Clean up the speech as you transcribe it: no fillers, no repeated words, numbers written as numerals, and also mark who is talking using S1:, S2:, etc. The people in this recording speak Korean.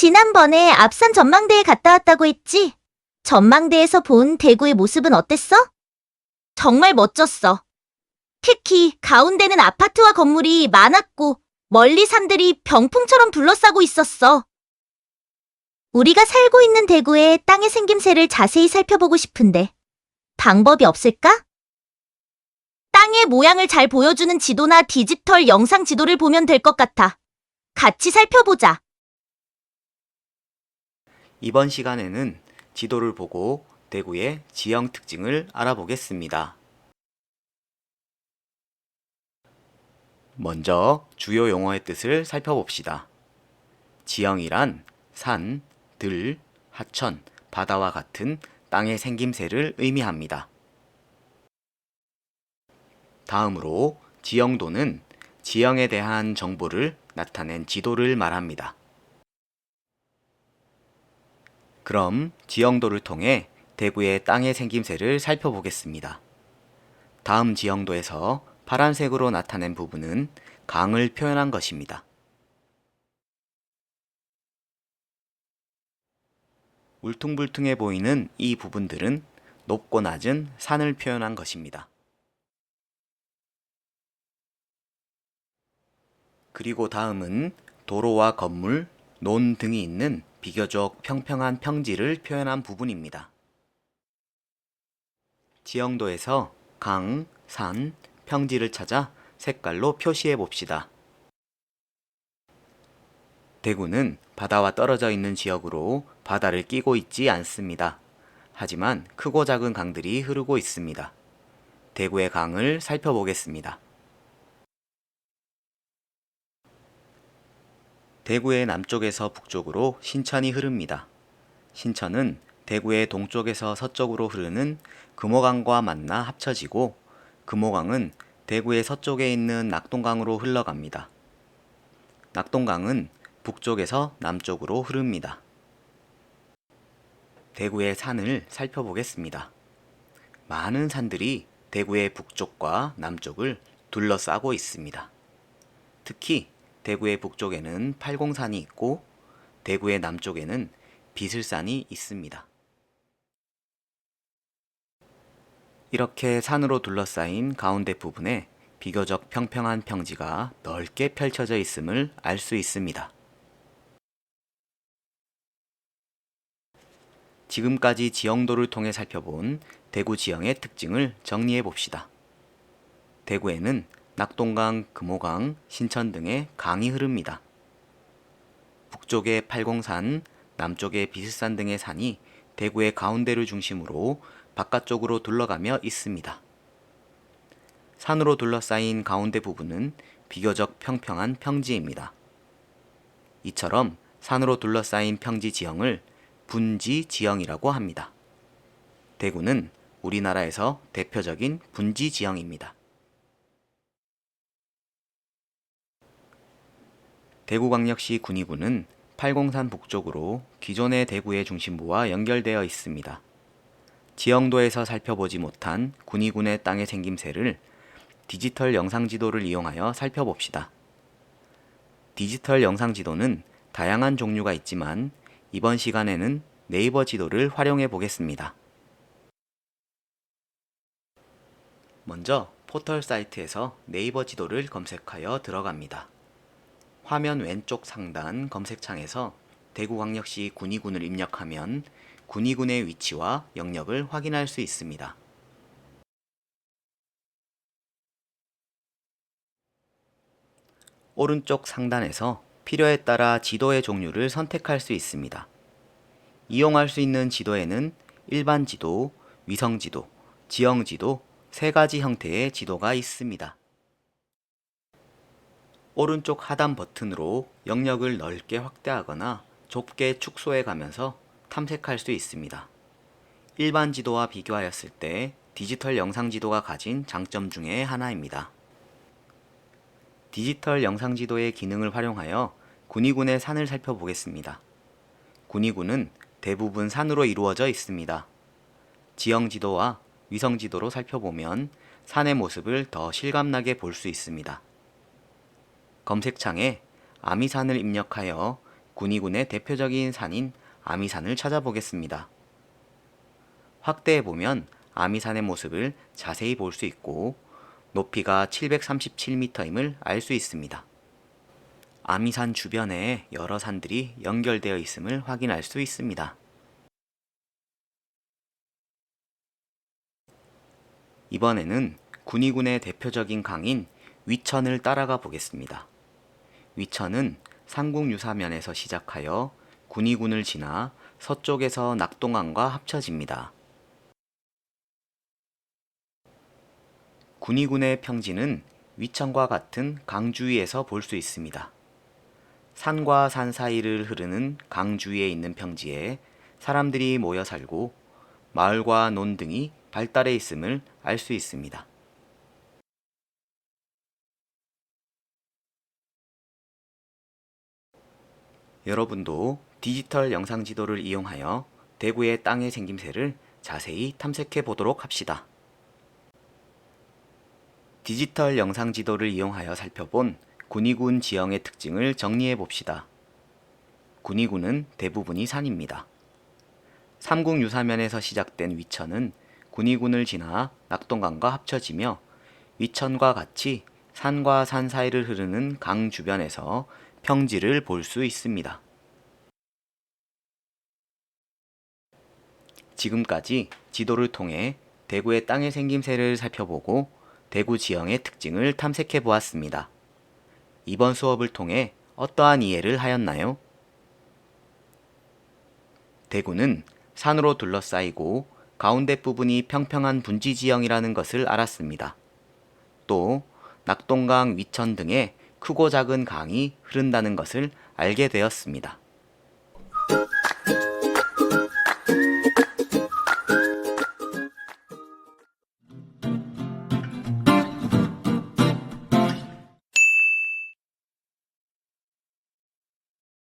S1: 지난번에 앞산 전망대에 갔다 왔다고 했지? 전망대에서 본 대구의 모습은 어땠어? 정말 멋졌어. 특히 가운데는 아파트와 건물이 많았고 멀리 산들이 병풍처럼 둘러싸고 있었어. 우리가 살고 있는 대구의 땅의 생김새를 자세히 살펴보고 싶은데 방법이 없을까? 땅의 모양을 잘 보여주는 지도나 디지털 영상 지도를 보면 될 것 같아. 같이 살펴보자.
S2: 이번 시간에는 지도를 보고 대구의 지형 특징을 알아보겠습니다. 먼저 주요 용어의 뜻을 살펴봅시다. 지형이란 산, 들, 하천, 바다와 같은 땅의 생김새를 의미합니다. 다음으로 지형도는 지형에 대한 정보를 나타낸 지도를 말합니다. 그럼 지형도를 통해 대구의 땅의 생김새를 살펴보겠습니다. 다음 지형도에서 파란색으로 나타낸 부분은 강을 표현한 것입니다. 울퉁불퉁해 보이는 이 부분들은 높고 낮은 산을 표현한 것입니다. 그리고 다음은 도로와 건물, 논 등이 있는 비교적 평평한 평지를 표현한 부분입니다. 지형도에서 강, 산, 평지를 찾아 색깔로 표시해 봅시다. 대구는 바다와 떨어져 있는 지역으로 바다를 끼고 있지 않습니다. 하지만 크고 작은 강들이 흐르고 있습니다. 대구의 강을 살펴보겠습니다. 대구의 남쪽에서 북쪽으로 신천이 흐릅니다. 신천은 대구의 동쪽에서 서쪽으로 흐르는 금호강과 만나 합쳐지고 금호강은 대구의 서쪽에 있는 낙동강으로 흘러갑니다. 낙동강은 북쪽에서 남쪽으로 흐릅니다. 대구의 산을 살펴보겠습니다. 많은 산들이 대구의 북쪽과 남쪽을 둘러싸고 있습니다. 특히 대구의 북쪽에는 팔공산이 있고 대구의 남쪽에는 비슬산이 있습니다. 이렇게 산으로 둘러싸인 가운데 부분에 비교적 평평한 평지가 넓게 펼쳐져 있음을 알 수 있습니다. 지금까지 지형도를 통해 살펴본 대구 지형의 특징을 정리해 봅시다. 대구에는 낙동강, 금호강, 신천 등의 강이 흐릅니다. 북쪽의 팔공산, 남쪽의 비슬산 등의 산이 대구의 가운데를 중심으로 바깥쪽으로 둘러가며 있습니다. 산으로 둘러싸인 가운데 부분은 비교적 평평한 평지입니다. 이처럼 산으로 둘러싸인 평지 지형을 분지 지형이라고 합니다. 대구는 우리나라에서 대표적인 분지 지형입니다. 대구광역시 군위군은 팔공산 북쪽으로 기존의 대구의 중심부와 연결되어 있습니다. 지형도에서 살펴보지 못한 군위군의 땅의 생김새를 디지털 영상지도를 이용하여 살펴봅시다. 디지털 영상지도는 다양한 종류가 있지만 이번 시간에는 네이버 지도를 활용해 보겠습니다. 먼저 포털 사이트에서 네이버 지도를 검색하여 들어갑니다. 화면 왼쪽 상단 검색창에서 대구광역시 군위군을 입력하면 군위군의 위치와 영역을 확인할 수 있습니다. 오른쪽 상단에서 필요에 따라 지도의 종류를 선택할 수 있습니다. 이용할 수 있는 지도에는 일반 지도, 위성 지도, 지형 지도 세 가지 형태의 지도가 있습니다. 오른쪽 하단 버튼으로 영역을 넓게 확대하거나 좁게 축소해 가면서 탐색할 수 있습니다. 일반 지도와 비교하였을 때 디지털 영상 지도가 가진 장점 중에 하나입니다. 디지털 영상 지도의 기능을 활용하여 군위군의 산을 살펴보겠습니다. 군위군은 대부분 산으로 이루어져 있습니다. 지형 지도와 위성 지도로 살펴보면 산의 모습을 더 실감나게 볼 수 있습니다. 검색창에 아미산을 입력하여 군위군의 대표적인 산인 아미산을 찾아보겠습니다. 확대해보면 아미산의 모습을 자세히 볼 수 있고 높이가 737m임을 알 수 있습니다. 아미산 주변에 여러 산들이 연결되어 있음을 확인할 수 있습니다. 이번에는 군위군의 대표적인 강인 위천을 따라가 보겠습니다. 위천은 삼국유사면에서 시작하여 군위군을 지나 서쪽에서 낙동강과 합쳐집니다. 군위군의 평지는 위천과 같은 강 주위에서 볼 수 있습니다. 산과 산 사이를 흐르는 강 주위에 있는 평지에 사람들이 모여 살고 마을과 논 등이 발달해 있음을 알 수 있습니다. 여러분도 디지털 영상 지도를 이용하여 대구의 땅의 생김새를 자세히 탐색해 보도록 합시다. 디지털 영상 지도를 이용하여 살펴본 군위군 지형의 특징을 정리해 봅시다. 군위군은 대부분이 산입니다. 삼국유사면에서 시작된 위천은 군위군을 지나 낙동강과 합쳐지며 위천과 같이 산과 산 사이를 흐르는 강 주변에서 평지를 볼 수 있습니다. 지금까지 지도를 통해 대구의 땅의 생김새를 살펴보고 대구 지형의 특징을 탐색해 보았습니다. 이번 수업을 통해 어떠한 이해를 하였나요? 대구는 산으로 둘러싸이고 가운데 부분이 평평한 분지 지형이라는 것을 알았습니다. 또 낙동강, 위천 등의 크고 작은 강이 흐른다는 것을 알게 되었습니다.